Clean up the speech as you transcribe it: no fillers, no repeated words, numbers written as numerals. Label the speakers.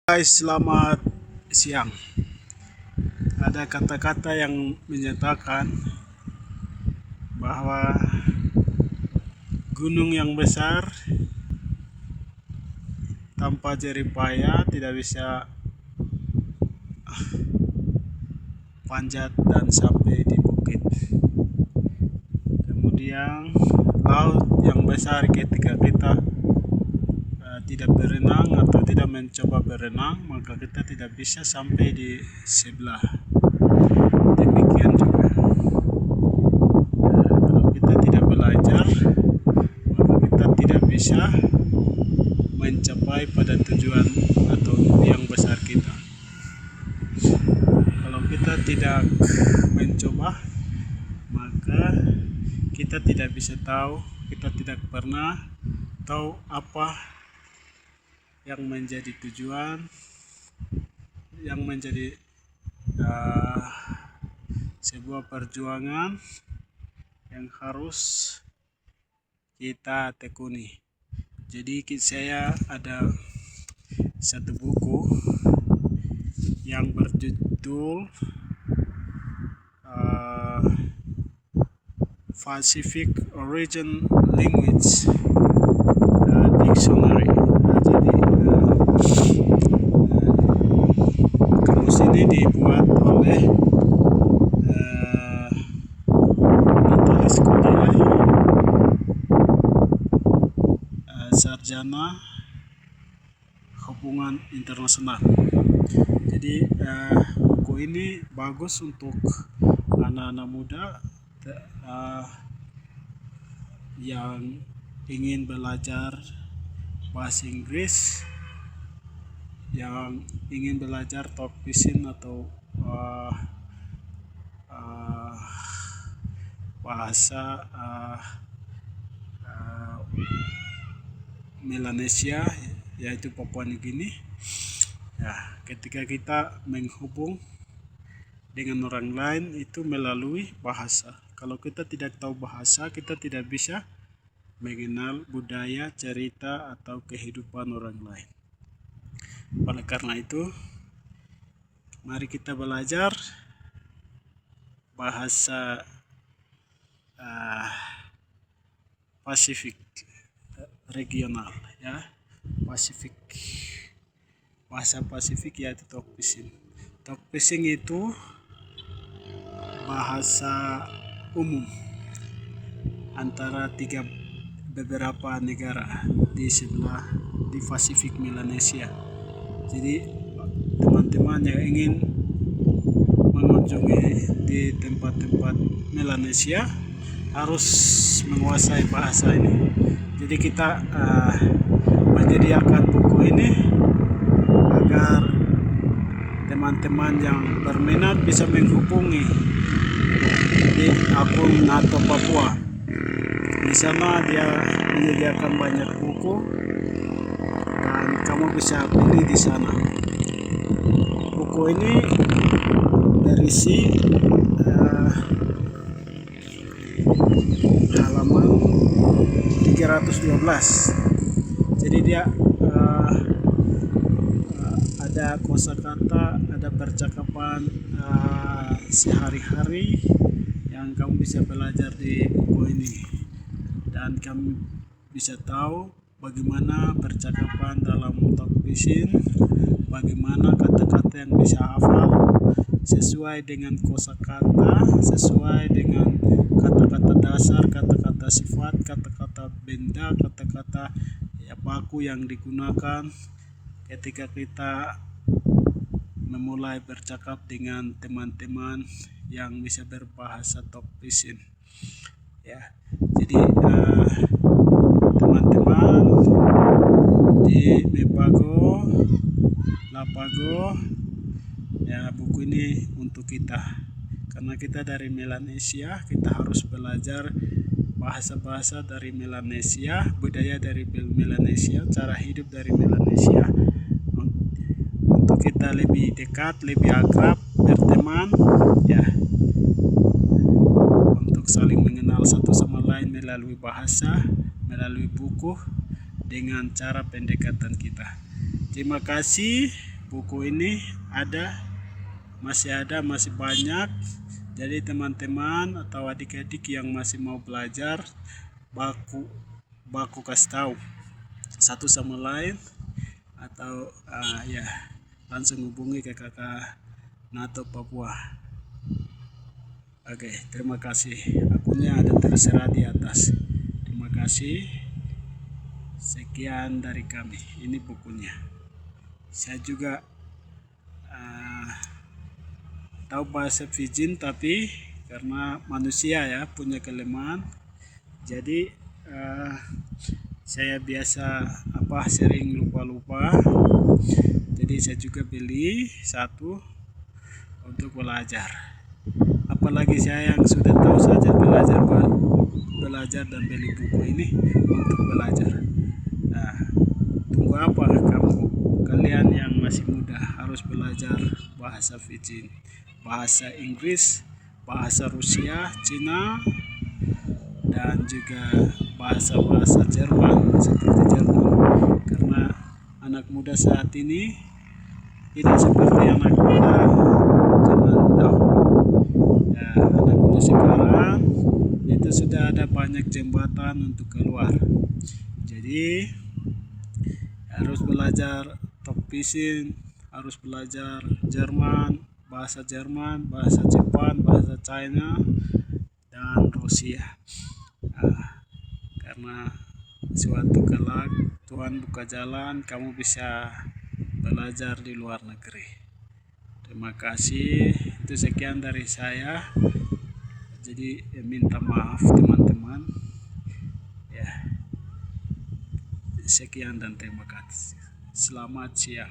Speaker 1: Guys, selamat siang. Ada kata-kata yang menyatakan bahwa gunung yang besar tanpa jerih payah tidak bisa panjat dan sampai di bukit. Kemudian laut yang besar ketika kita tidak berenang atau tidak mencoba berenang, maka kita tidak bisa sampai di sebelah. Demikian juga kalau kita tidak belajar, maka kita tidak bisa mencapai pada tujuan atau yang besar kita. Kalau kita tidak mencoba, maka kita tidak bisa tahu, kita tidak pernah tahu apa yang menjadi tujuan, yang menjadi sebuah perjuangan yang harus kita tekuni. Jadi saya ada satu buku yang berjudul Pacific Origin Language Dictionary. Kamus ini dibuat oleh Vitalis Kodiai, sarjana hubungan internasional. Jadi buku ini bagus untuk anak-anak muda yang ingin belajar bahasa Inggris, yang ingin belajar talk fishing atau bahasa Melanesia, yaitu Papua Nugini. Ya, ketika kita menghubung dengan orang lain itu melalui bahasa. Kalau kita tidak tahu bahasa, kita tidak bisa mengenal budaya, cerita, atau kehidupan orang lain. Oleh karena itu, mari kita belajar bahasa Pasifik regional, ya, Pasifik. Bahasa Pasifik yaitu talk fishing. Talk fishing itu bahasa umum antara beberapa negara di sebelah di Pasifik Melanesia. Jadi teman-teman yang ingin mengunjungi di tempat-tempat Melanesia harus menguasai bahasa ini. Jadi kita menyediakan buku ini agar teman-teman yang berminat bisa menghubungi di akun NATO Papua. Di sana dia menyediakan banyak buku dan kamu bisa beli di sana. Buku ini berisi halaman 312. Jadi dia ada kosakata, ada percakapan sehari-hari yang kamu bisa belajar di buku ini, dan kamu bisa tahu bagaimana percakapan dalam talk fishing, bagaimana kata-kata yang bisa hafal sesuai dengan kosakata, sesuai dengan kata-kata dasar, kata-kata sifat, kata-kata benda, kata-kata baku yang digunakan ketika kita memulai bercakap dengan teman-teman yang bisa berbahasa talk fishing. Ya, jadi teman-teman di Mepago, Lapago, ya, buku ini untuk kita. Karena kita dari Melanesia, kita harus belajar bahasa-bahasa dari Melanesia, budaya dari Melanesia, cara hidup dari Melanesia, untuk kita lebih dekat, lebih akrab, berteman, ya, untuk saling mengenal satu sama lain melalui bahasa, melalui buku, dengan cara pendekatan kita. Terima kasih. buku ini masih banyak. Jadi teman-teman atau adik-adik yang masih mau belajar, baku kasih tahu satu sama lain, atau ya langsung hubungi ke kakak Nato Papua. Oke, terima kasih. Akunnya ada terserah di atas. Terima kasih. Sekian dari kami. Ini bukunya. Saya juga tahu bahasa Pidgin, tapi karena manusia ya punya kelemahan, jadi saya biasa sering lupa. Jadi saya juga beli satu untuk belajar. Apalagi saya yang sudah tahu saja belajar dan beli buku ini untuk belajar. Nah, tunggu apa kalian yang masih muda harus belajar bahasa Pidgin, bahasa Inggris, bahasa Rusia, Cina, dan juga bahasa-bahasa Jerman seperti Jerman. Karena anak muda saat ini tidak seperti anak muda zaman dahulu. Ya, anak muda sekarang itu sudah ada banyak jembatan untuk keluar. Jadi harus belajar Tok Pisin, harus belajar bahasa Jerman, bahasa Jepang, bahasa China, dan Rusia. Karena suatu kelak Tuhan buka jalan, kamu bisa belajar di luar negeri. Terima kasih. Itu sekian dari saya. Jadi minta maaf teman-teman. Ya. Sekian dan terima kasih. Selamat siang.